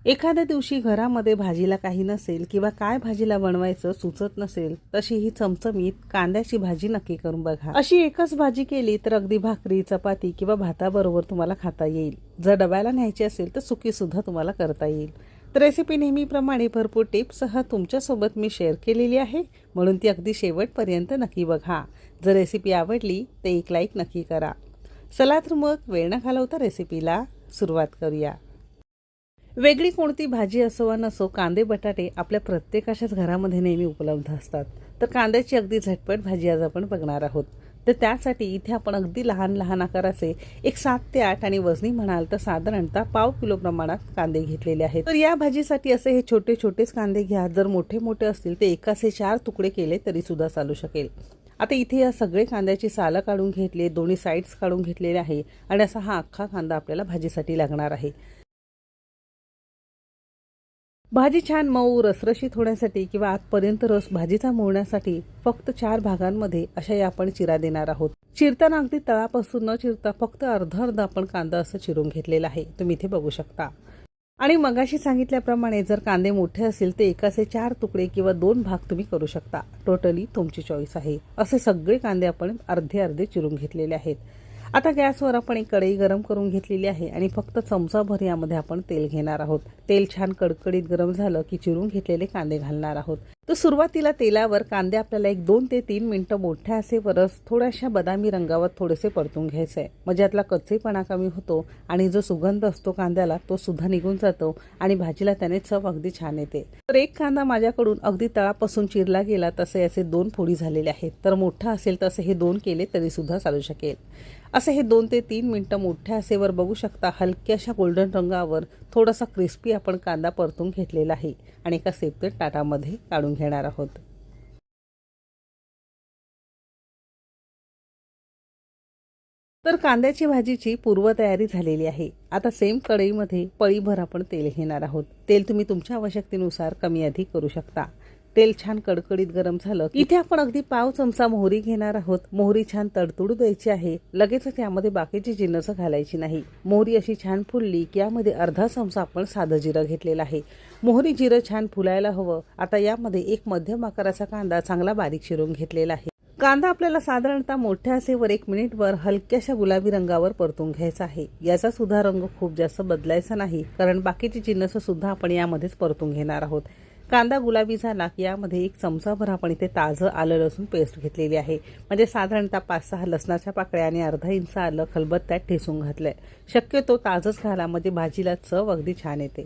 एखाद्या दिवशी घरामध्ये भाजीला काही नसेल किंवा काय भाजीला बनवायचं सुचत नसेल, तशी ही चमचमीत कांद्याची भाजी नक्की करून बघा। अशी एकच भाजी केली तर अगदी भाकरी, चपाती किंवा भाताबरोबर तुम्हाला खाता येईल। जर डब्याला न्यायची असेल तर सुकी सुद्धा तुम्हाला करता येईल। तर रेसिपी नेहमीप्रमाणे भरपूर टिप्ससह तुमच्यासोबत मी शेअर केलेली आहे, म्हणून ती अगदी शेवटपर्यंत नक्की बघा। जर रेसिपी आवडली तर एक लाईक नक्की करा। चला तर मग वेळ न घालवता रेसिपीला सुरुवात करूया। वेगळी कोणती भाजी असो वा नसो, कांदे बटाटे आपल्या प्रत्येकाच्याच घरामध्ये नेहमी उपलब्ध असतात। तर कांद्याची अगदी झटपट भाजी आज आपण बघणार आहोत। तर त्यासाठी इथे आपण अगदी लहान लहान आकाराचे एक 7 ते 8 आणि वजनी म्हणाल तर साधारणतः पाव किलो प्रमाणात कांदे घेतलेले आहेत। तर या भाजीसाठी असे हे छोटे छोटेच कांदे घ्या। जर मोठे मोठे असतील ते एकाचे 4 तुकडे केले तरी सुद्धा चालू शकेल। आता इथे या सगळे कांद्याची सालं काढून घेतले, दोन्ही साइड्स काढून घेतलेले आहे आणि असा हा अख्खा कांदा आपल्याला भाजीसाठी लागणार आहे। भाजी छान मऊ रसरशीत होण्यासाठी किंवा आतपर्यंत रस भाजीचा मोडण्यासाठी फक्त 4 भागांमध्ये अशा या आपण चिरा देणार आहोत। चिरताना अगदी तळापासून न चिरता फक्त अर्धा आपण कांदा असं चिरून घेतलेला आहे, तुम्ही इथे बघू शकता। आणि मगाशी सांगितल्याप्रमाणे जर कांदे मोठे असतील तर एकाचे 4 तुकडे किंवा 2 भाग तुम्ही करू शकता। टोटली तुमची चॉईस आहे। असे सगळे कांदे आपण अर्धे अर्धे चिरून घेतलेले आहेत। आता गॅसवर आपण एक कढई गरम करून घेतलेली आहे आणि फक्त चमचाभर यामध्ये आपण तेल घेणार आहोत। तेल छान कडकडीत गरम झालं की चिरून घेतलेले कांदे घालणार आहोत। तर सुरुवातीला तेलावर कांदे आपल्याला एक 2 ते 3 मिनिटं मोठ्या असेवरच थोड्याशा बदामी रंगावर थोडेसे परतून घ्यायचे आहे, म्हणजे यातला कच्चेपणा कमी होतो आणि जो सुगंध असतो कांद्याला तो सुद्धा निघून जातो आणि भाजीला त्याने चव अगदी छान येते। तर एक कांदा माझ्याकडून अगदी तळापासून चिरला गेला तसे याचे 2 फोडी झालेले आहेत। तर मोठा असेल तसे हे 2 केले तरी सुद्धा चालू शकेल। असे हे 2 ते 3 मिनिटं मोठ्या असेवर बघू शकता हलक्याशा गोल्डन रंगावर थोडासा क्रिस्पी आपण कांदा परतून घेतलेला आहे आणि एका सेपरेट ताटामध्ये काढून घेणार आहोत। तर कांद्याची भाजीची पूर्वतयारी झालेली आहे। आता सेम कढईमध्ये पळीभर आपण तेल घेणार आहोत। तेल तुम्ही तुमच्या आवश्यकतेनुसार कमी अधिक करू शकता। तेल छान कडकडीत गरम झालं इथे आपण अगदी पाव चमचा मोहरी घेणार आहोत। मोहरी छान तडतडू द्यायची आहे, लगेचच यामध्ये बाकीची जिन्नस घालायची नाही। मोहरी अशी छान फुलली की यामध्ये अर्धा चमचा आपण साधं जिरं घेतलेलं आहे। मोहरी जिरं छान फुलायला हवं। आता यामध्ये एक मध्यम आकाराचा कांदा चांगला बारीक चिरून घेतलेला आहे। कांदा आपल्याला साधारणतः मोठ्या असेवर 1 मिनिटभर हलक्याशा गुलाबी रंगावर परतून घ्यायचा आहे। याचा सुद्धा रंग खूप जास्त बदलायचा नाही, कारण बाकीची जिन्नस सुद्धा आपण यामध्येच परतून घेणार आहोत। कांदा गुलाबी झाला की यामध्ये एक चमचाभर आपण इथे ताजं आलं लसूण पेस्ट घेतलेली आहे, म्हणजे साधारणतः 5-6 लसणाच्या पाकळ्या आणि अर्धा इंच आलं खलबत्त्यात ठेचून घातलंय। शक्यतो ताजंच घाला, म्हणजे भाजीला चव अगदी छान येते।